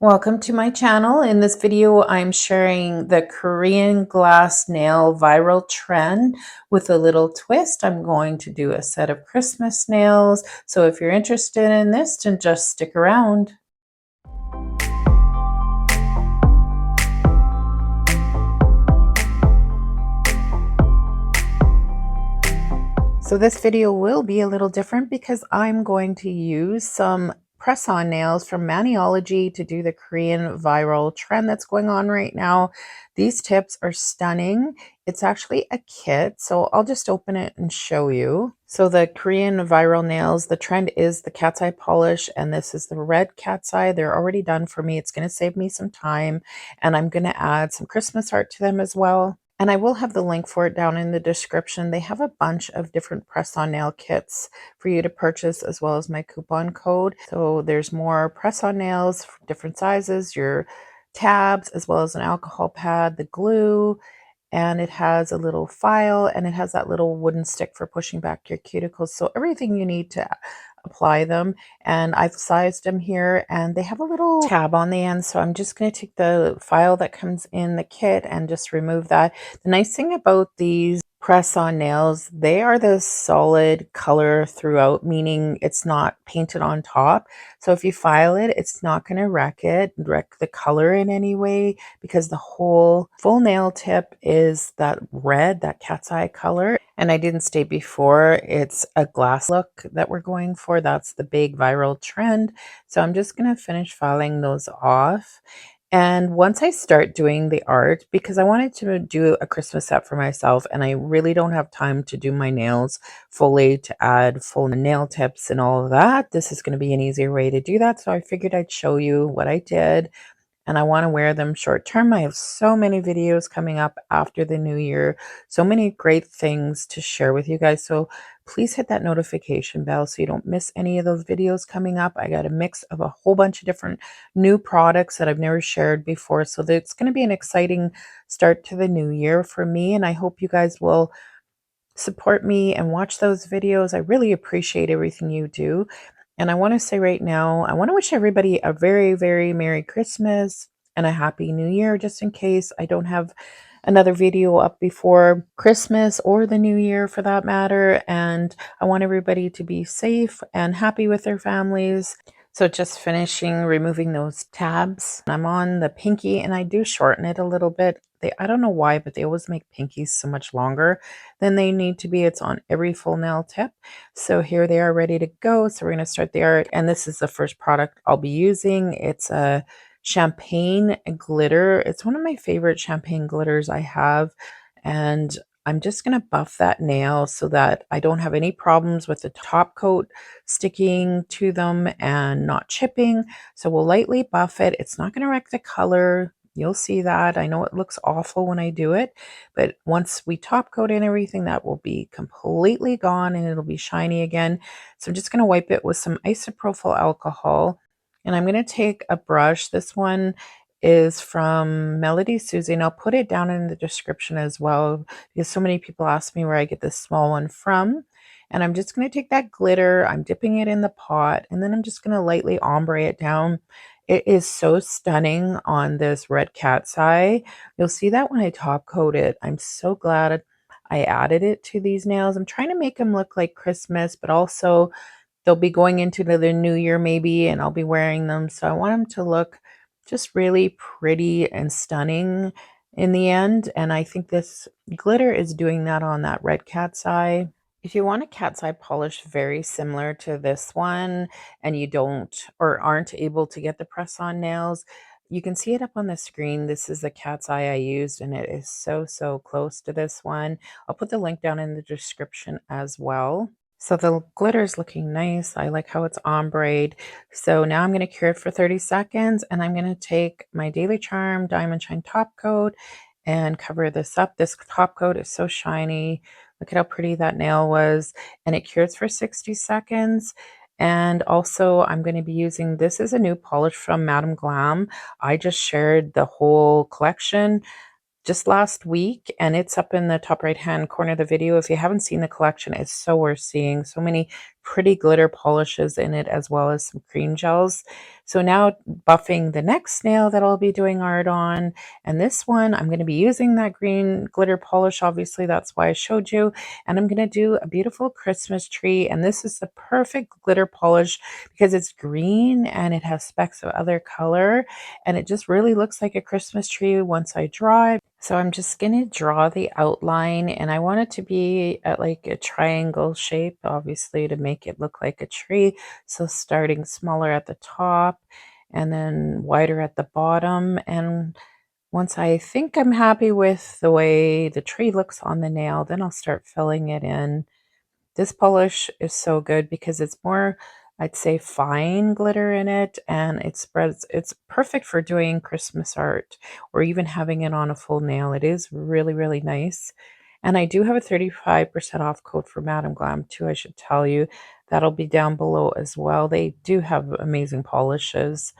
Welcome to my channel. In this video, I'm sharing the Korean glass nail viral trend with a little twist. I'm going to do a set of Christmas nails. So if you're interested in this, then just stick around. So this video will be a little different because I'm going to use some press-on nails from Maniology to do the Korean viral trend that's going on right now. These tips are stunning. It's actually a kit, so I'll just open it and show you. So the Korean viral nails, the trend is the cat's eye polish, and this is the red cat's eye. They're already done for me. It's going to save me some time, and I'm going to add some Christmas art to them as well. And I will have the link for it down in the description. They have a bunch of different press-on nail kits for you to purchase, as well as my coupon code. So there's more press-on nails, different sizes, your tabs, as well as an alcohol pad, the glue, and it has a little file, and it has that little wooden stick for pushing back your cuticles. So everything you need to apply them, and I've sized them here, and they have a little tab on the end, so I'm just going to take the file that comes in the kit and just remove that. The nice thing about these press-on nails, they are the solid color throughout, meaning it's not painted on top. So if you file it, it's not going to wreck the color in any way, because the whole full nail tip is that red, that cat's eye color. And I didn't state before, it's a glass look that we're going for. That's the big viral trend. So I'm just going to finish filing those off. And once I start doing the art, because I wanted to do a Christmas set for myself, and I really don't have time to do my nails fully, to add full nail tips and all of that, this is going to be an easier way to do that. So I figured I'd show you what I did. And I want to wear them short term. I have so many videos coming up after the new year, so many great things to share with you guys. So please hit that notification bell so you don't miss any of those videos coming up. I got a mix of a whole bunch of different new products that I've never shared before. So it's going to be an exciting start to the new year for me. And I hope you guys will support me and watch those videos. I really appreciate everything you do. And I want to say right now, I want to wish everybody a very, very Merry Christmas and a Happy New Year, just in case I don't have another video up before Christmas or the New Year for that matter. And I want everybody to be safe and happy with their families. So just finishing removing those tabs. I'm on the pinky, and I do shorten it a little bit. I don't know why, but they always make pinkies so much longer than they need to be. It's on every full nail tip. So here they are ready to go. So we're going to start the art. And this is the first product I'll be using. It's a Champayne glitter. It's one of my favorite Champayne glitters I have. And I'm just going to buff that nail so that I don't have any problems with the top coat sticking to them and not chipping. So we'll lightly buff it. It's not going to wreck the color. You'll see that. I know it looks awful when I do it, but once we top coat and everything, that will be completely gone and it'll be shiny again. So I'm just going to wipe it with some isopropyl alcohol, and I'm going to take a brush. This one is from MelodySusie, and I'll put it down in the description as well, because so many people ask me where I get this small one from. And I'm just going to take that glitter, I'm dipping it in the pot, and then I'm just going to lightly ombre it down. It is so stunning on this red cat's eye. You'll see that when I top coat it. I'm so glad I added it to these nails. I'm trying to make them look like Christmas, but also they'll be going into the new year maybe, and I'll be wearing them. So I want them to look just really pretty and stunning in the end. And I think this glitter is doing that on that red cat's eye. If you want a cat's eye polish very similar to this one, and you don't or aren't able to get the press-on nails, you can see it up on the screen. This is the cat's eye I used, and it is so, so close to this one. I'll put the link down in the description as well. So the glitter is looking nice. I like how it's ombreed. So now I'm going to cure it for 30 seconds, and I'm going to take my Daily Charme Diamond Shine Top Coat and cover this up. This top coat is so shiny. Look at how pretty that nail was. And it cures for 60 seconds. And also I'm going to be using, this is a new polish from Glam. I just shared the whole collection just last week, and it's up in the top right hand corner of the video. If you haven't seen the collection, it's so worth seeing. So many pretty glitter polishes in it as well as some cream gels. So now buffing the next nail that I'll be doing art on, and this one I'm going to be using that green glitter polish, obviously that's why I showed you, and I'm going to do a beautiful Christmas tree, and this is the perfect glitter polish because it's green and it has specks of other color, and it just really looks like a Christmas tree once I draw it. So I'm just going to draw the outline, and I want it to be at like a triangle shape, obviously, to make it look like a tree. So starting smaller at the top and then wider at the bottom. And once I think I'm happy with the way the tree looks on the nail, then I'll start filling it in. This polish is so good because it's more, I'd say, fine glitter in it, and it spreads. It's perfect for doing Christmas art or even having it on a full nail. It is really, really nice. And I do have a 35% off code for Madam Glam too, I should tell you. That'll be down below as well. They do have amazing polishes.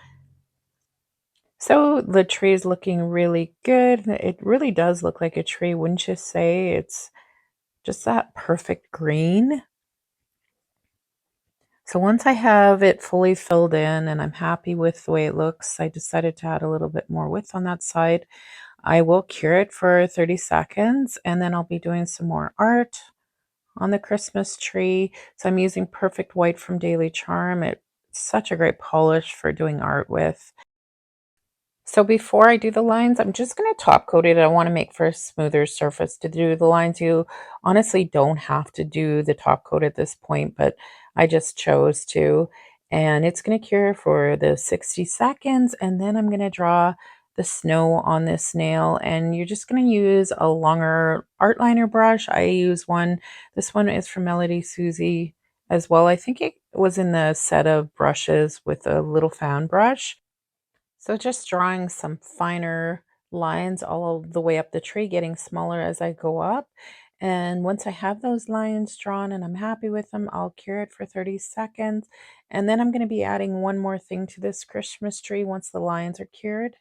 So the tree is looking really good. It really does look like a tree, wouldn't you say? It's just that perfect green. So once I have it fully filled in and I'm happy with the way it looks, I decided to add a little bit more width on that side. I will cure it for 30 seconds and then I'll be doing some more art on the Christmas tree. So I'm using Perfect White from Daily Charm. It's such a great polish for doing art with. So before I do the lines, I'm just going to top coat it. I want to make for a smoother surface to do the lines. You honestly don't have to do the top coat at this point, but I just chose to. And it's going to cure for the 60 seconds. And then I'm going to draw the snow on this nail. And you're just going to use a longer art liner brush. I use one. This one is from MelodySusie as well. I think it was in the set of brushes with a little fan brush. So just drawing some finer lines all the way up the tree, getting smaller as I go up. And once I have those lines drawn and I'm happy with them, I'll cure it for 30 seconds. And then I'm going to be adding one more thing to this Christmas tree once the lines are cured.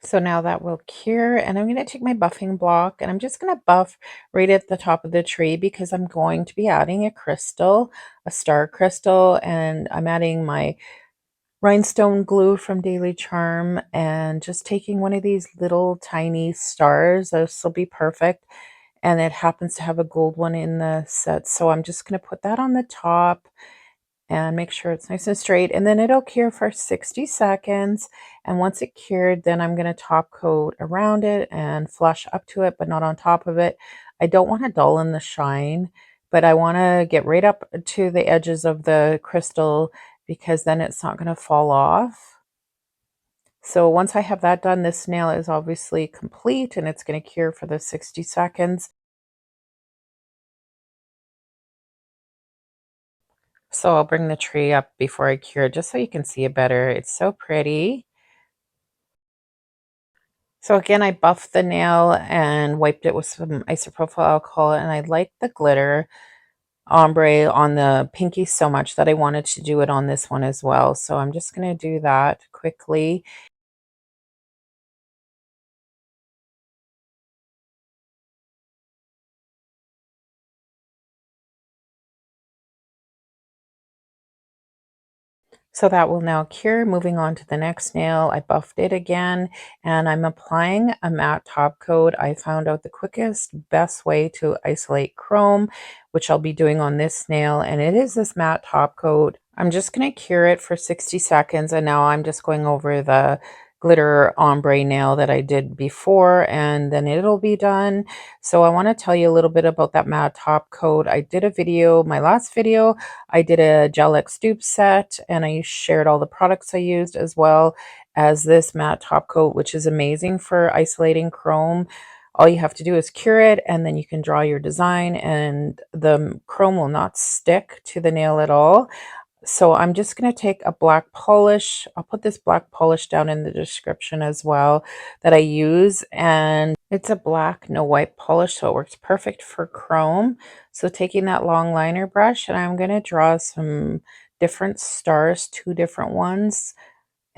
So now that will cure, and I'm going to take my buffing block and I'm just going to buff right at the top of the tree because I'm going to be adding a crystal, a star crystal, and I'm adding my rhinestone glue from Daily Charm and just taking one of these little tiny stars. This will be perfect. And it happens to have a gold one in the set. So I'm just going to put that on the top and make sure it's nice and straight. And then it'll cure for 60 seconds. And once it cured, then I'm going to top coat around it and flush up to it, but not on top of it. I don't want to dull the shine, but I want to get right up to the edges of the crystal because then it's not going to fall off. So once I have that done, this nail is obviously complete and it's going to cure for the 60 seconds. So I'll bring the tree up before I cure just so you can see it better. It's so pretty. So again, I buffed the nail and wiped it with some isopropyl alcohol, and I like the glitter ombre on the pinky so much that I wanted to do it on this one as well. So I'm just going to do that quickly. So that will now cure. Moving on to the next nail, I buffed it again and I'm applying a matte top coat. I found out the quickest, best way to isolate chrome, which I'll be doing on this nail, and it is this matte top coat. I'm just going to cure it for 60 seconds and now I'm just going over the glitter ombre nail that I did before and then it'll be done. So I want to tell you a little bit about that matte top coat. I did a video, my last video, I did a Gel X dupe set and I shared all the products I used as well as this matte top coat, which is amazing for isolating chrome. All you have to do is cure it and then you can draw your design and the chrome will not stick to the nail at all. So I'm just going to take a black polish. I'll put this black polish down in the description as well that I use. And it's a black, no white polish, so it works perfect for chrome. So taking that long liner brush and I'm going to draw some different stars, two different ones.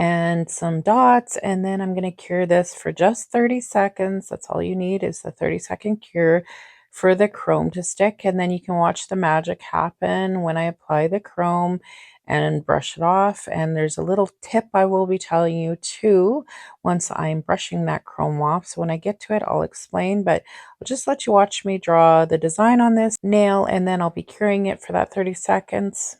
and some dots, and then I'm going to cure this for just 30 seconds. That's all you need is the 30-second cure for the chrome to stick, and then you can watch the magic happen when I apply the chrome and brush it off. And there's a little tip I will be telling you too once I'm brushing that chrome off. So when I get to it, I'll explain, but I'll just let you watch me draw the design on this nail, and then I'll be curing it for that 30 seconds.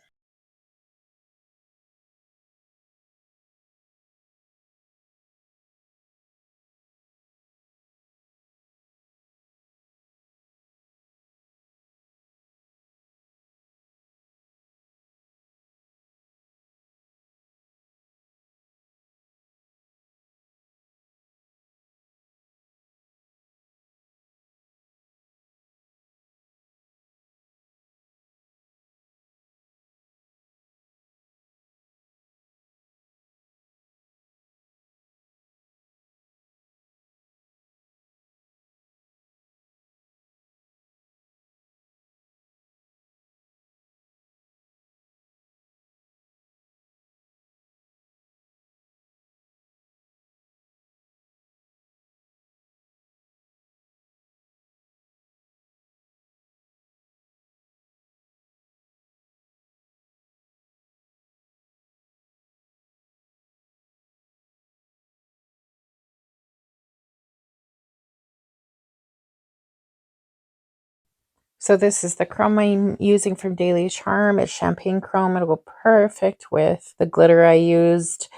So this is the chrome I'm using from Daily Charme. It's champagne chrome. It'll go perfect with the glitter I used.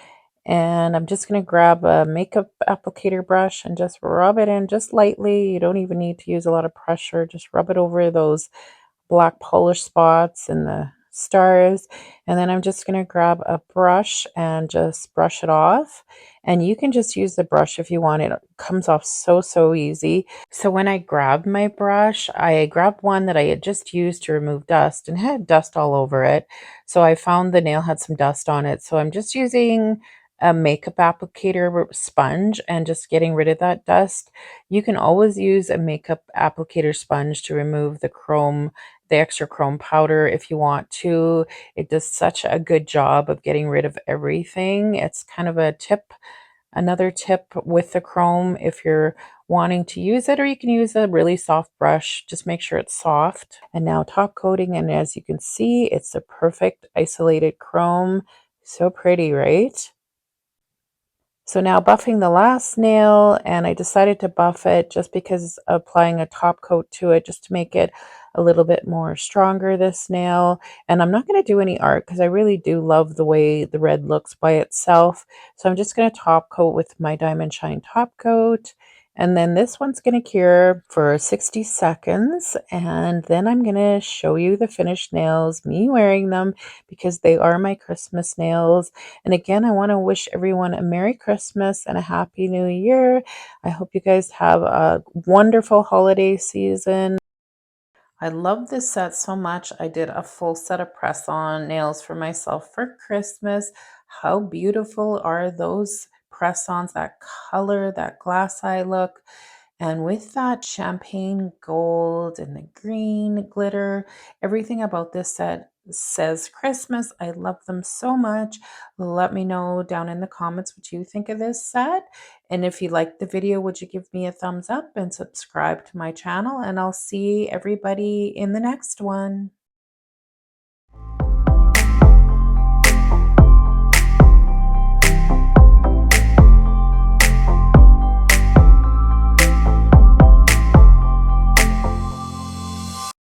And I'm just going to grab a makeup applicator brush and just rub it in just lightly. You don't even need to use a lot of pressure. Just rub it over those black polish spots and the stars. And then I'm just going to grab a brush and just brush it off. And you can just use the brush if you want. It comes off so easy. So when I grabbed my brush, I grabbed one that I had just used to remove dust and had dust all over it. So I found the nail had some dust on it. So I'm just using a makeup applicator sponge and just getting rid of that dust. You can always use a makeup applicator sponge to remove the extra chrome powder if you want to. It does such a good job of getting rid of everything. It's kind of a tip. Another tip with the chrome, if you're wanting to use it, or you can use a really soft brush, just make sure it's soft. And now top coating, and as you can see, it's the perfect isolated chrome. So pretty, right? So now buffing the last nail, and I decided to buff it just because applying a top coat to it just to make it a little bit more stronger, this nail. And I'm not going to do any art because I really do love the way the red looks by itself. So I'm just going to top coat with my Diamond Shine top coat. And then this one's going to cure for 60 seconds. And then I'm going to show you the finished nails, me wearing them because they are my Christmas nails. And again, I want to wish everyone a Merry Christmas and a Happy New Year. I hope you guys have a wonderful holiday season. I love this set so much. I did a full set of press-on nails for myself for Christmas. How beautiful are those press-ons, that color, that glass eye look. And with that champagne gold and the green glitter, everything about this set says Christmas. I love them so much. Let me know down in the comments what you think of this set. And if you liked the video, would you give me a thumbs up and subscribe to my channel? And I'll see everybody in the next one.